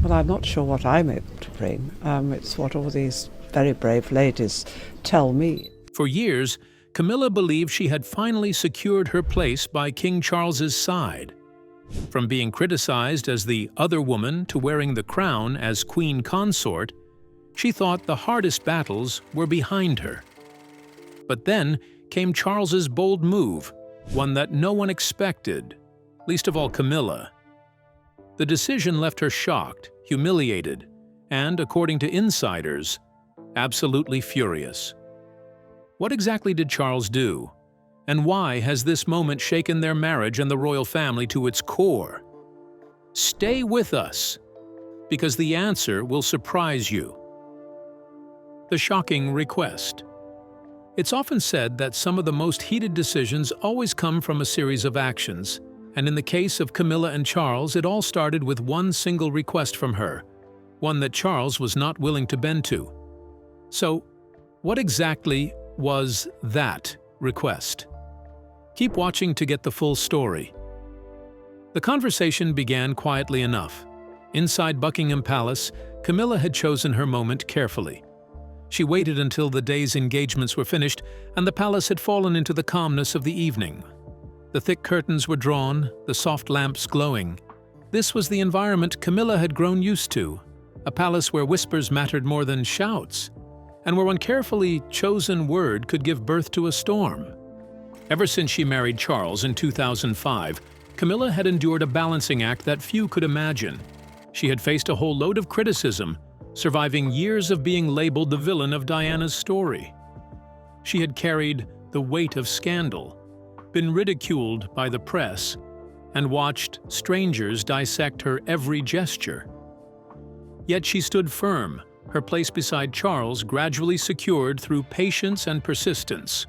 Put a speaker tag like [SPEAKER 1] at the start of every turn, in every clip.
[SPEAKER 1] Well, I'm not sure what I'm able to bring. It's what all these very brave ladies tell me.
[SPEAKER 2] For years, Camilla believed she had finally secured her place by King Charles's side. From being criticized as the other woman to wearing the crown as Queen Consort, she thought the hardest battles were behind her. But then came Charles's bold move, one that no one expected, least of all Camilla. The decision left her shocked, humiliated, and, according to insiders, absolutely furious. What exactly did Charles do? And why has this moment shaken their marriage and the royal family to its core? Stay with us, because the answer will surprise you. The shocking request. It's often said that some of the most heated decisions always come from a series of actions, and in the case of Camilla and Charles, it all started with one single request from her, one that Charles was not willing to bend to. So, what exactly was that request? Keep watching to get the full story. The conversation began quietly enough. Inside Buckingham Palace, Camilla had chosen her moment carefully. She waited until the day's engagements were finished and the palace had fallen into the calmness of the evening. The thick curtains were drawn, the soft lamps glowing. This was the environment Camilla had grown used to, a palace where whispers mattered more than shouts, and where one carefully chosen word could give birth to a storm. Ever since she married Charles in 2005, Camilla had endured a balancing act that few could imagine. She had faced a whole load of criticism, surviving years of being labeled the villain of Diana's story. She had carried the weight of scandal, been ridiculed by the press, and watched strangers dissect her every gesture. Yet she stood firm, her place beside Charles gradually secured through patience and persistence.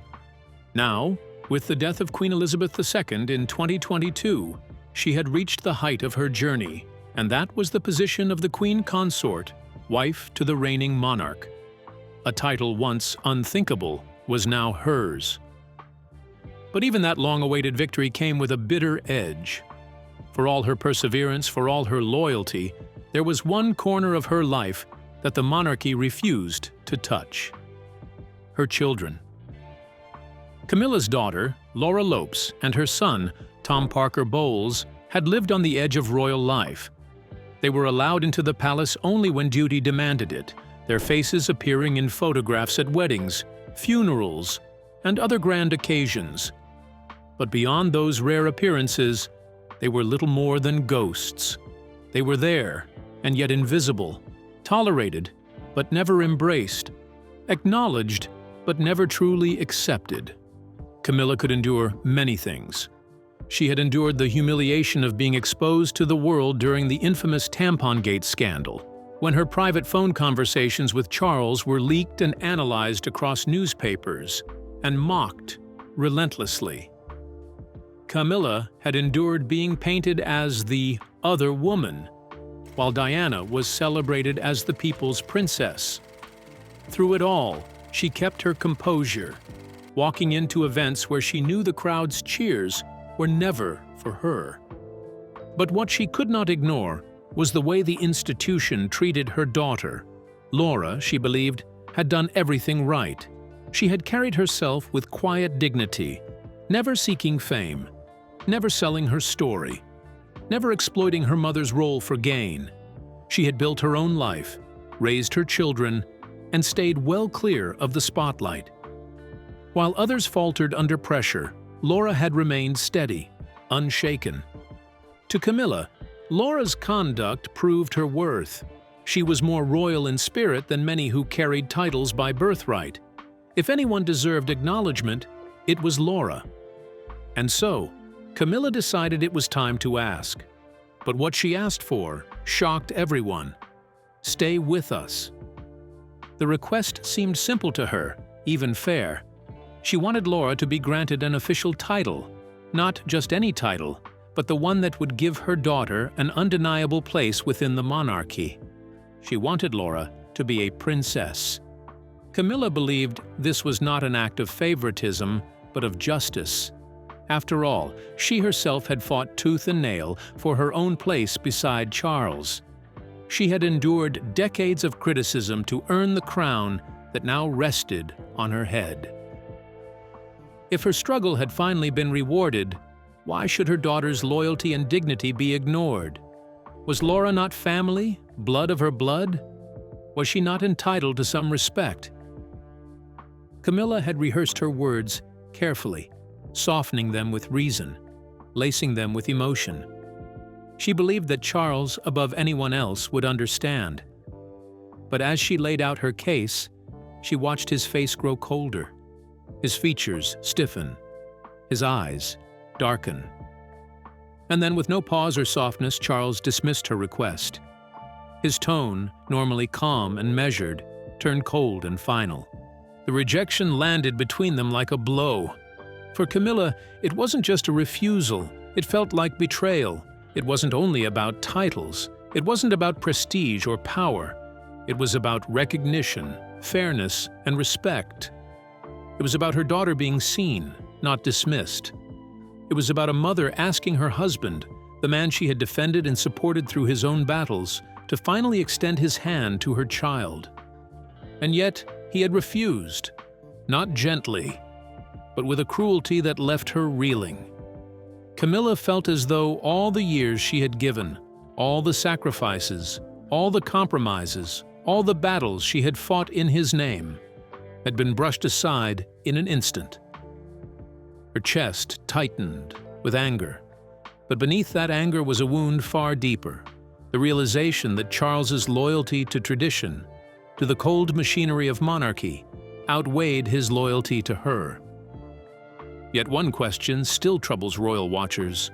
[SPEAKER 2] Now, with the death of Queen Elizabeth II in 2022, she had reached the height of her journey, and that was the position of the Queen Consort, wife to the reigning monarch. A title once unthinkable was now hers. But even that long-awaited victory came with a bitter edge. For all her perseverance, for all her loyalty, there was one corner of her life that the monarchy refused to touch: her children. Camilla's daughter, Laura Lopes, and her son, Tom Parker Bowles, had lived on the edge of royal life. They were allowed into the palace only when duty demanded it, their faces appearing in photographs at weddings, funerals, and other grand occasions. But beyond those rare appearances, they were little more than ghosts. They were there, and yet invisible, tolerated, but never embraced, acknowledged, but never truly accepted. Camilla could endure many things. She had endured the humiliation of being exposed to the world during the infamous Tampongate scandal, when her private phone conversations with Charles were leaked and analyzed across newspapers, and mocked relentlessly. Camilla had endured being painted as the other woman, while Diana was celebrated as the people's princess. Through it all, she kept her composure, walking into events where she knew the crowd's cheers were never for her. But what she could not ignore was the way the institution treated her daughter. Laura, she believed, had done everything right. She had carried herself with quiet dignity, never seeking fame, never selling her story, never exploiting her mother's role for gain. She had built her own life, raised her children, and stayed well clear of the spotlight. While others faltered under pressure, Laura had remained steady, unshaken. To Camilla, Laura's conduct proved her worth. She was more royal in spirit than many who carried titles by birthright. If anyone deserved acknowledgement, it was Laura. And so, Camilla decided it was time to ask. But what she asked for shocked everyone. Stay with us. The request seemed simple to her, even fair. She wanted Laura to be granted an official title, not just any title, but the one that would give her daughter an undeniable place within the monarchy. She wanted Laura to be a princess. Camilla believed this was not an act of favoritism, but of justice. After all, she herself had fought tooth and nail for her own place beside Charles. She had endured decades of criticism to earn the crown that now rested on her head. If her struggle had finally been rewarded, why should her daughter's loyalty and dignity be ignored? Was Laura not family, blood of her blood? Was she not entitled to some respect? Camilla had rehearsed her words carefully, softening them with reason, lacing them with emotion. She believed that Charles, above anyone else, would understand. But as she laid out her case, she watched his face grow colder, his features stiffen, his eyes darken. And then, with no pause or softness, Charles dismissed her request. His tone, normally calm and measured, turned cold and final. The rejection landed between them like a blow. For Camilla, it wasn't just a refusal, it felt like betrayal. It wasn't only about titles, it wasn't about prestige or power. It was about recognition, fairness, and respect. It was about her daughter being seen, not dismissed. It was about a mother asking her husband, the man she had defended and supported through his own battles, to finally extend his hand to her child. And yet, he had refused, not gently, but with a cruelty that left her reeling. Camilla felt as though all the years she had given, all the sacrifices, all the compromises, all the battles she had fought in his name, had been brushed aside in an instant. Her chest tightened with anger, but beneath that anger was a wound far deeper, the realization that Charles's loyalty to tradition, to the cold machinery of monarchy, outweighed his loyalty to her. Yet one question still troubles royal watchers.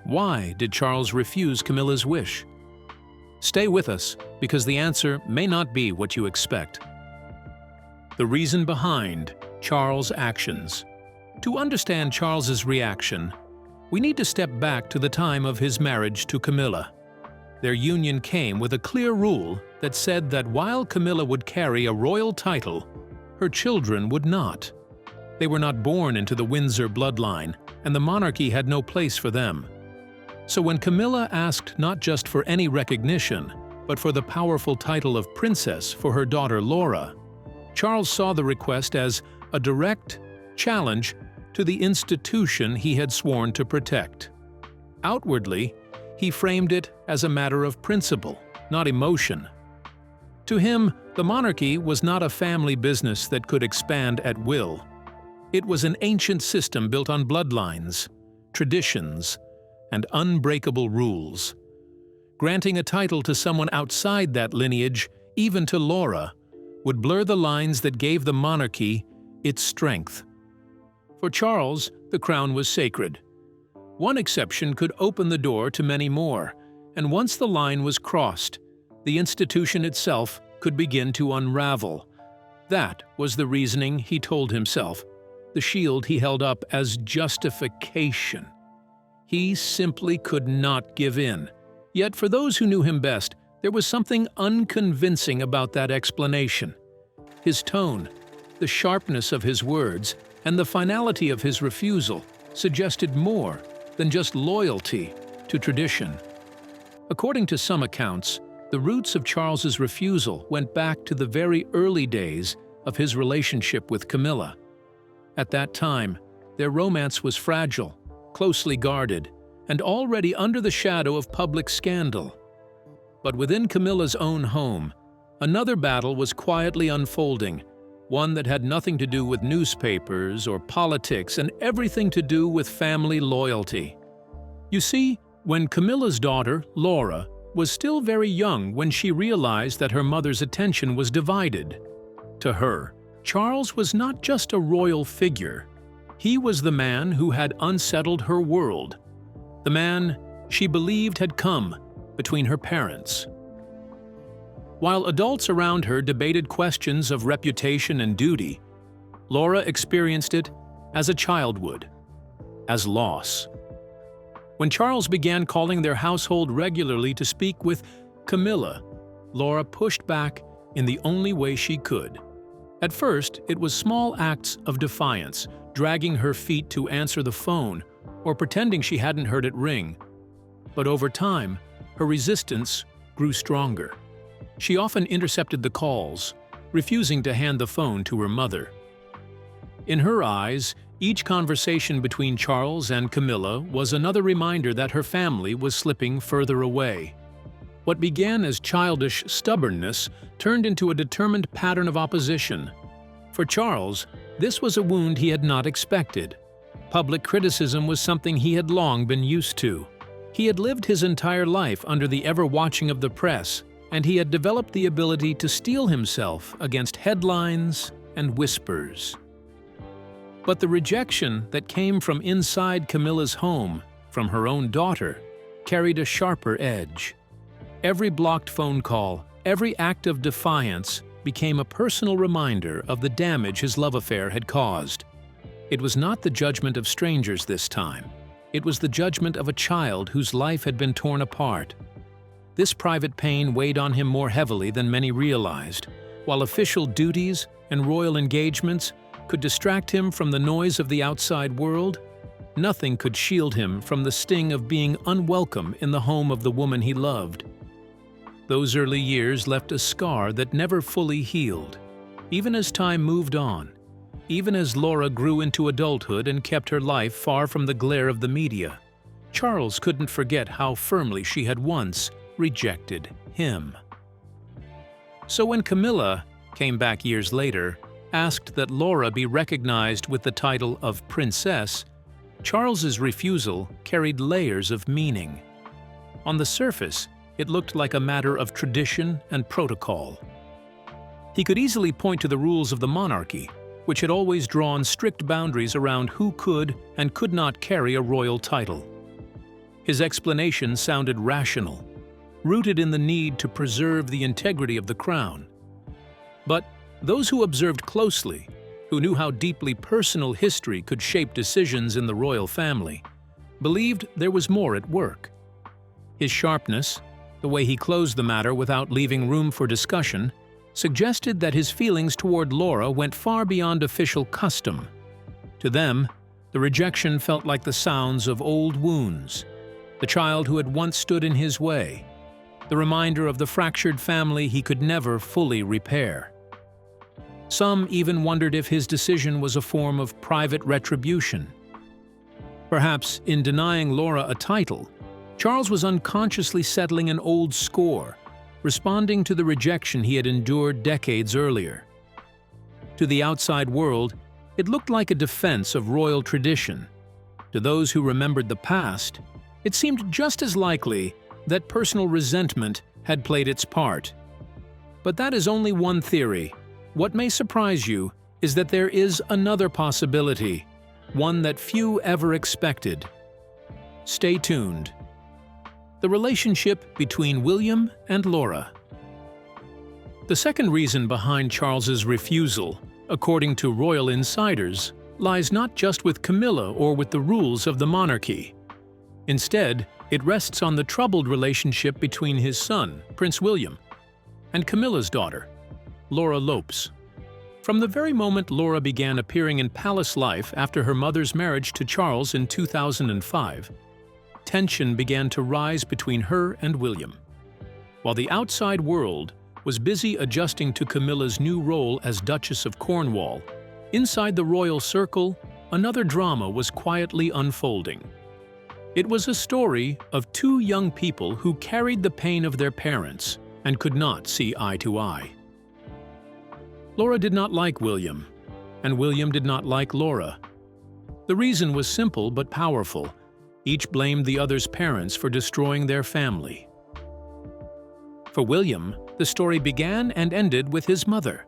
[SPEAKER 2] Why did Charles refuse Camilla's wish? Stay with us, because the answer may not be what you expect. The reason behind Charles' actions. To understand Charles's reaction, we need to step back to the time of his marriage to Camilla. Their union came with a clear rule that said that while Camilla would carry a royal title, her children would not. They were not born into the Windsor bloodline, and the monarchy had no place for them. So when Camilla asked not just for any recognition, but for the powerful title of princess for her daughter Laura, Charles saw the request as a direct challenge to the institution he had sworn to protect. Outwardly, he framed it as a matter of principle, not emotion. To him, the monarchy was not a family business that could expand at will. It was an ancient system built on bloodlines, traditions, and unbreakable rules. Granting a title to someone outside that lineage, even to Laura, would blur the lines that gave the monarchy its strength. For Charles, the crown was sacred. One exception could open the door to many more, and once the line was crossed, the institution itself could begin to unravel. That was the reasoning, he told himself, the shield he held up as justification. He simply could not give in. Yet for those who knew him best, there was something unconvincing about that explanation. His tone, the sharpness of his words, and the finality of his refusal suggested more than just loyalty to tradition. According to some accounts, the roots of Charles's refusal went back to the very early days of his relationship with Camilla. At that time, their romance was fragile, closely guarded, and already under the shadow of public scandal. But within Camilla's own home, another battle was quietly unfolding, one that had nothing to do with newspapers or politics and everything to do with family loyalty. You see, when Camilla's daughter, Laura, was still very young when she realized that her mother's attention was divided. To her, Charles was not just a royal figure. He was the man who had unsettled her world, the man she believed had come between her parents. While adults around her debated questions of reputation and duty, Laura experienced it as a child would, as loss. When Charles began calling their household regularly to speak with Camilla, Laura pushed back in the only way she could. At first, it was small acts of defiance, dragging her feet to answer the phone or pretending she hadn't heard it ring. But over time, her resistance grew stronger. She often intercepted the calls, refusing to hand the phone to her mother. In her eyes, each conversation between Charles and Camilla was another reminder that her family was slipping further away. What began as childish stubbornness turned into a determined pattern of opposition. For Charles, this was a wound he had not expected. Public criticism was something he had long been used to. He had lived his entire life under the ever-watching of the press, and he had developed the ability to steel himself against headlines and whispers. But the rejection that came from inside Camilla's home, from her own daughter, carried a sharper edge. Every blocked phone call, every act of defiance became a personal reminder of the damage his love affair had caused. It was not the judgment of strangers this time. It was the judgment of a child whose life had been torn apart. This private pain weighed on him more heavily than many realized. While official duties and royal engagements could distract him from the noise of the outside world, nothing could shield him from the sting of being unwelcome in the home of the woman he loved. Those early years left a scar that never fully healed. Even as time moved on, even as Laura grew into adulthood and kept her life far from the glare of the media, Charles couldn't forget how firmly she had once rejected him. So when Camilla came back years later, asked that Laura be recognized with the title of princess, Charles's refusal carried layers of meaning. On the surface, it looked like a matter of tradition and protocol. He could easily point to the rules of the monarchy, which had always drawn strict boundaries around who could and could not carry a royal title. His explanation sounded rational, rooted in the need to preserve the integrity of the crown. But those who observed closely, who knew how deeply personal history could shape decisions in the royal family, believed there was more at work. His sharpness, the way he closed the matter without leaving room for discussion, suggested that his feelings toward Laura went far beyond official custom. To them, the rejection felt like the sounds of old wounds, the child who had once stood in his way, the reminder of the fractured family he could never fully repair. Some even wondered if his decision was a form of private retribution. Perhaps in denying Laura a title, Charles was unconsciously settling an old score, responding to the rejection he had endured decades earlier. To the outside world, it looked like a defense of royal tradition. To those who remembered the past, it seemed just as likely that personal resentment had played its part. But that is only one theory. What may surprise you is that there is another possibility, one that few ever expected. Stay tuned. The relationship between William and Laura. The second reason behind Charles's refusal, according to royal insiders, lies not just with Camilla or with the rules of the monarchy. Instead, it rests on the troubled relationship between his son, Prince William, and Camilla's daughter, Laura Lopes. From the very moment Laura began appearing in palace life after her mother's marriage to Charles in 2005, tension began to rise between her and William. While the outside world was busy adjusting to Camilla's new role as Duchess of Cornwall, inside the royal circle, another drama was quietly unfolding. It was a story of two young people who carried the pain of their parents and could not see eye to eye. Laura did not like William, and William did not like Laura. The reason was simple but powerful. Each blamed the other's parents for destroying their family. For William, the story began and ended with his mother,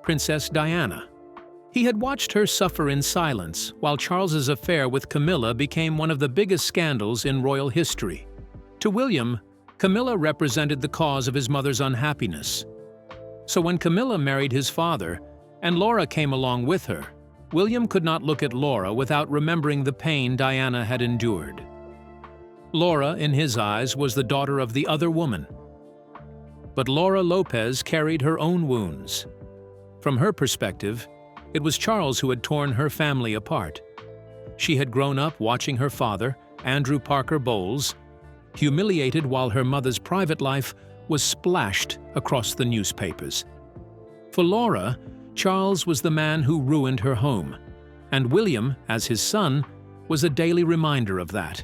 [SPEAKER 2] Princess Diana. He had watched her suffer in silence while Charles's affair with Camilla became one of the biggest scandals in royal history. To William, Camilla represented the cause of his mother's unhappiness. So when Camilla married his father, and Laura came along with her, William could not look at Laura without remembering the pain Diana had endured. Laura, in his eyes, was the daughter of the other woman. But Laura Lopez carried her own wounds. From her perspective, it was Charles who had torn her family apart. She had grown up watching her father, Andrew Parker Bowles, humiliated while her mother's private life was splashed across the newspapers. For Laura, Charles was the man who ruined her home, and William, as his son, was a daily reminder of that.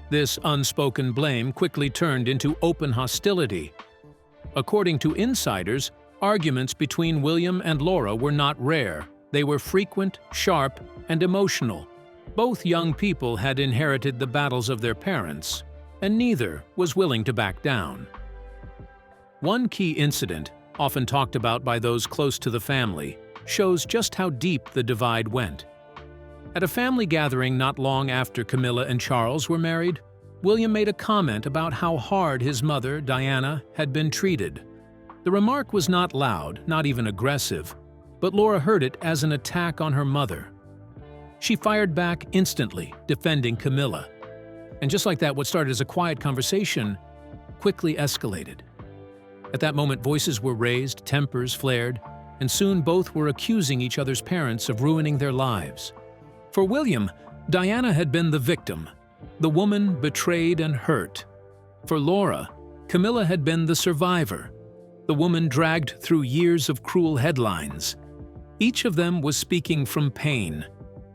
[SPEAKER 2] This unspoken blame quickly turned into open hostility. According to insiders, arguments between William and Laura were not rare. They were frequent, sharp, and emotional. Both young people had inherited the battles of their parents, and neither was willing to back down. One key incident, often talked about by those close to the family, shows just how deep the divide went. At a family gathering not long after Camilla and Charles were married, William made a comment about how hard his mother, Diana, had been treated. The remark was not loud, not even aggressive, but Laura heard it as an attack on her mother. She fired back instantly, defending Camilla. And just like that, what started as a quiet conversation quickly escalated. At that moment, voices were raised, tempers flared, and soon both were accusing each other's parents of ruining their lives. For William, Diana had been the victim, the woman betrayed and hurt. For Laura, Camilla had been the survivor, the woman dragged through years of cruel headlines. Each of them was speaking from pain,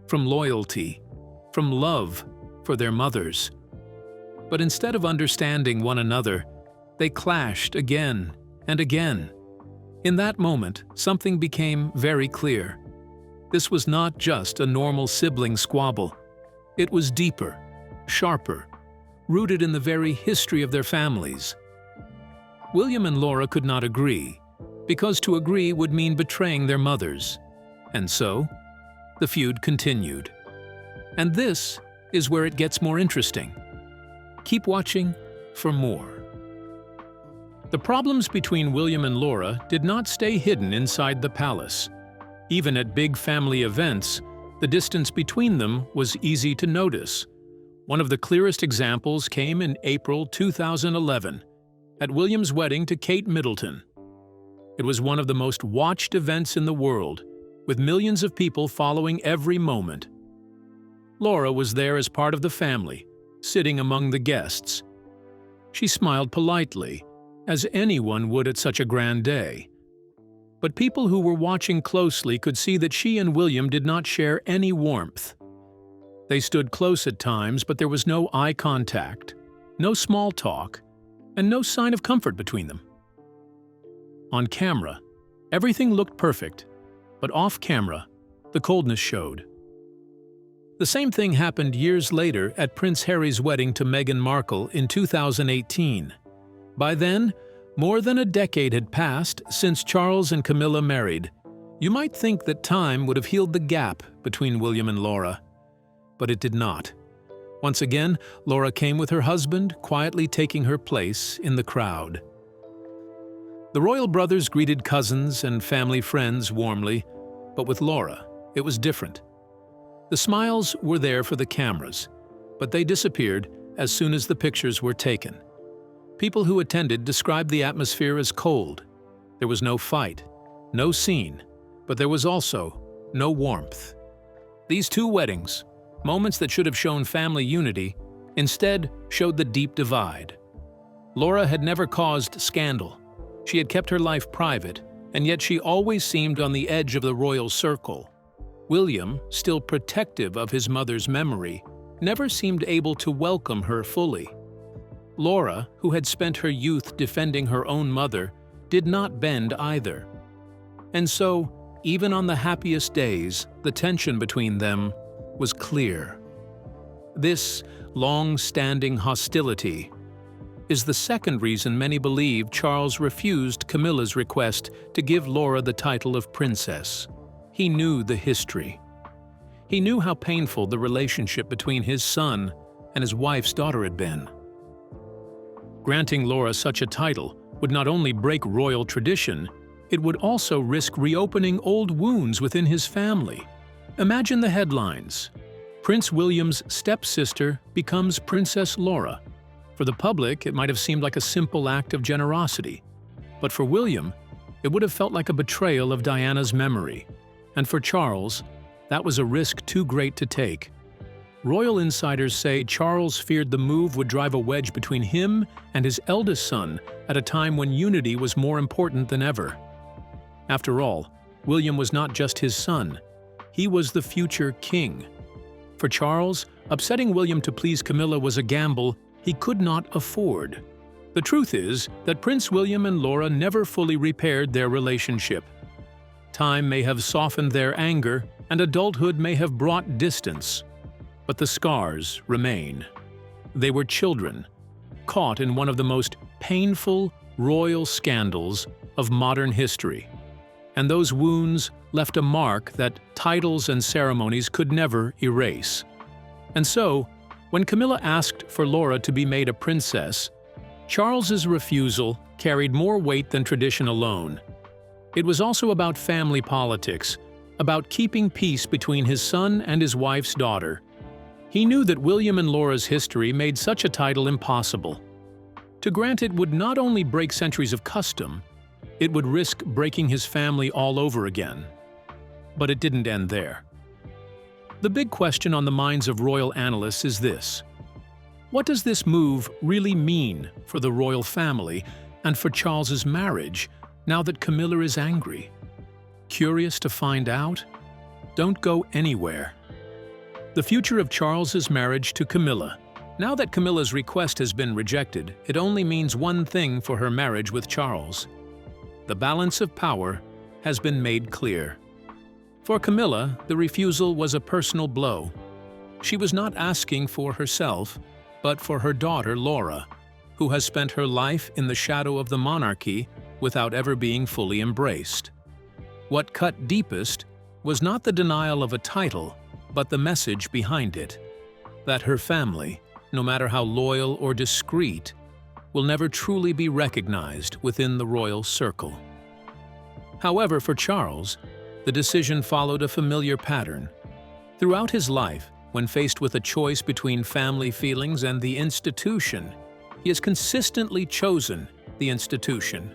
[SPEAKER 2] from loyalty, from love for their mothers. But instead of understanding one another, they clashed again and again. In that moment, something became very clear. This was not just a normal sibling squabble. It was deeper, sharper, rooted in the very history of their families. William and Laura could not agree, because to agree would mean betraying their mothers. And so, the feud continued. And this is where it gets more interesting. Keep watching for more. The problems between William and Laura did not stay hidden inside the palace. Even at big family events, the distance between them was easy to notice. One of the clearest examples came in April 2011, at William's wedding to Kate Middleton. It was one of the most watched events in the world, with millions of people following every moment. Laura was there as part of the family, sitting among the guests. She smiled politely, as anyone would at such a grand day. But people who were watching closely could see that she and William did not share any warmth. They stood close at times, but there was no eye contact, no small talk, and no sign of comfort between them. On camera, everything looked perfect, but off camera, the coldness showed. The same thing happened years later at Prince Harry's wedding to Meghan Markle in 2018. By then, more than a decade had passed since Charles and Camilla married. You might think that time would have healed the gap between William and Laura, but it did not. Once again, Laura came with her husband, quietly taking her place in the crowd. The royal brothers greeted cousins and family friends warmly, but with Laura, it was different. The smiles were there for the cameras, but they disappeared as soon as the pictures were taken. People who attended described the atmosphere as cold. There was no fight, no scene, but there was also no warmth. These two weddings, moments that should have shown family unity, instead showed the deep divide. Laura had never caused scandal. She had kept her life private, and yet she always seemed on the edge of the royal circle. William, still protective of his mother's memory, never seemed able to welcome her fully. Laura, who had spent her youth defending her own mother, did not bend either. And so, even on the happiest days, the tension between them was clear. This long-standing hostility is the second reason many believe Charles refused Camilla's request to give Laura the title of princess. He knew the history. He knew how painful the relationship between his son and his wife's daughter had been. Granting Laura such a title would not only break royal tradition, it would also risk reopening old wounds within his family. Imagine the headlines. Prince William's stepsister becomes Princess Laura. For the public, it might have seemed like a simple act of generosity. But for William, it would have felt like a betrayal of Diana's memory. And for Charles, that was a risk too great to take. royal insiders say Charles feared the move would drive a wedge between him and his eldest son at a time when unity was more important than ever. After all, William was not just his son, he was the future king. For Charles, upsetting William to please Camilla was a gamble he could not afford. The truth is that Prince William and Laura never fully repaired their relationship. Time may have softened their anger, and adulthood may have brought distance, but the scars remain. They were children, caught in one of the most painful royal scandals of modern history. And those wounds left a mark that titles and ceremonies could never erase. And so, when Camilla asked for Laura to be made a princess, Charles's refusal carried more weight than tradition alone. It was also about family politics, about keeping peace between his son and his wife's daughter. He knew that William and Laura's history made such a title impossible. To grant it would not only break centuries of custom, it would risk breaking his family all over again. But it didn't end there. The big question on the minds of royal analysts is this: what does this move really mean for the royal family and for Charles's marriage now that Camilla is angry? Curious to find out? Don't go anywhere. The future of Charles's marriage to Camilla. Now that Camilla's request has been rejected, it only means one thing for her marriage with Charles. The balance of power has been made clear. For Camilla, the refusal was a personal blow. She was not asking for herself, but for her daughter Laura, who has spent her life in the shadow of the monarchy without ever being fully embraced. What cut deepest was not the denial of a title, but the message behind it, that her family, no matter how loyal or discreet, will never truly be recognized within the royal circle. However, for Charles, the decision followed a familiar pattern. Throughout his life, when faced with a choice between family feelings and the institution, he has consistently chosen the institution.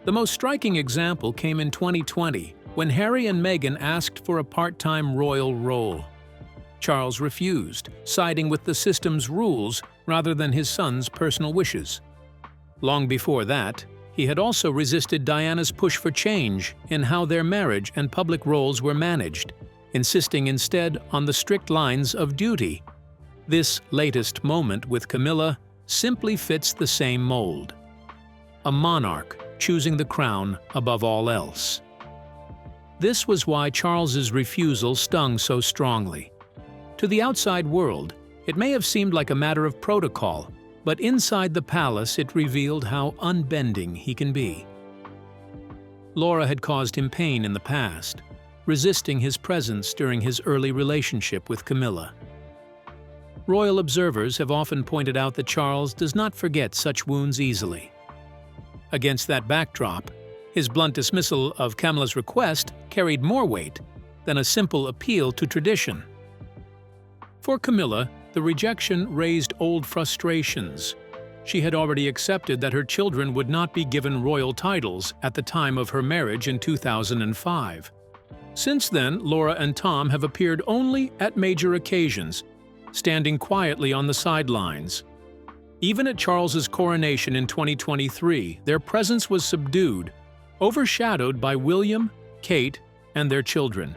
[SPEAKER 2] The most striking example came in 2020, when Harry and Meghan asked for a part-time royal role. Charles refused, siding with the system's rules rather than his son's personal wishes. Long before that, he had also resisted Diana's push for change in how their marriage and public roles were managed, insisting instead on the strict lines of duty. This latest moment with Camilla simply fits the same mold. A monarch choosing the crown above all else. This was why Charles's refusal stung so strongly. To the outside world, it may have seemed like a matter of protocol, but inside the palace it revealed how unbending he can be. Laura had caused him pain in the past, resisting his presence during his early relationship with Camilla. Royal observers have often pointed out that Charles does not forget such wounds easily. Against that backdrop, his blunt dismissal of Camilla's request carried more weight than a simple appeal to tradition. For Camilla, the rejection raised old frustrations. She had already accepted that her children would not be given royal titles at the time of her marriage in 2005. Since then, Laura and Tom have appeared only at major occasions, standing quietly on the sidelines. Even at Charles's coronation in 2023, their presence was subdued, overshadowed by William, Kate, and their children.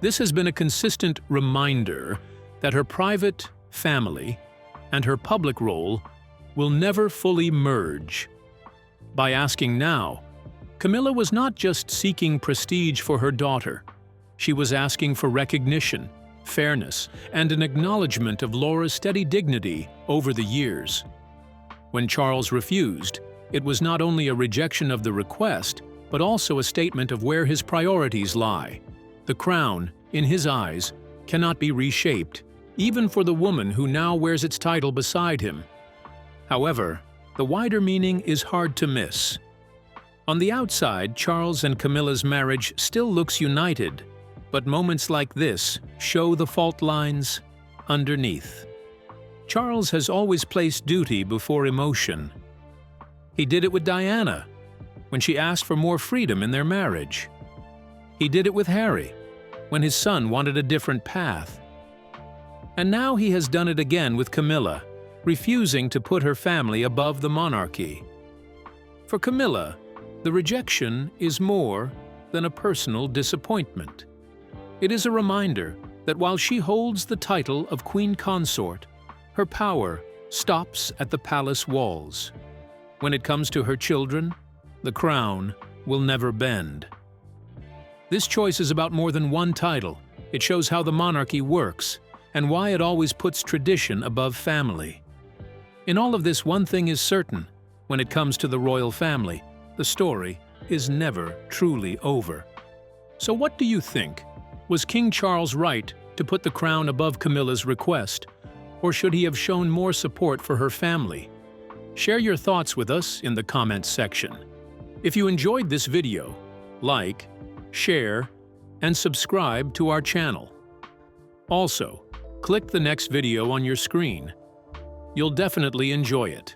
[SPEAKER 2] This has been a consistent reminder that her private family and her public role will never fully merge. By asking now, Camilla was not just seeking prestige for her daughter. She was asking for recognition, fairness, and an acknowledgement of Laura's steady dignity over the years. When Charles refused, it was not only a rejection of the request, but also a statement of where his priorities lie. The crown, in his eyes, cannot be reshaped, even for the woman who now wears its title beside him. However, the wider meaning is hard to miss. On the outside, Charles and Camilla's marriage still looks united, but moments like this show the fault lines underneath. Charles has always placed duty before emotion. He did it with Diana, when she asked for more freedom in their marriage. He did it with Harry, when his son wanted a different path. And now he has done it again with Camilla, refusing to put her family above the monarchy. For Camilla, the rejection is more than a personal disappointment. It is a reminder that while she holds the title of Queen Consort, her power stops at the palace walls. When it comes to her children, the crown will never bend. This choice is about more than one title. It shows how the monarchy works and why it always puts tradition above family. In all of this, one thing is certain. When it comes to the royal family, the story is never truly over. So what do you think? Was King Charles right to put the crown above Camilla's request? Or should he have shown more support for her family? Share your thoughts with us in the comments section. If you enjoyed this video, like, share, and subscribe to our channel. Also, click the next video on your screen. You'll definitely enjoy it.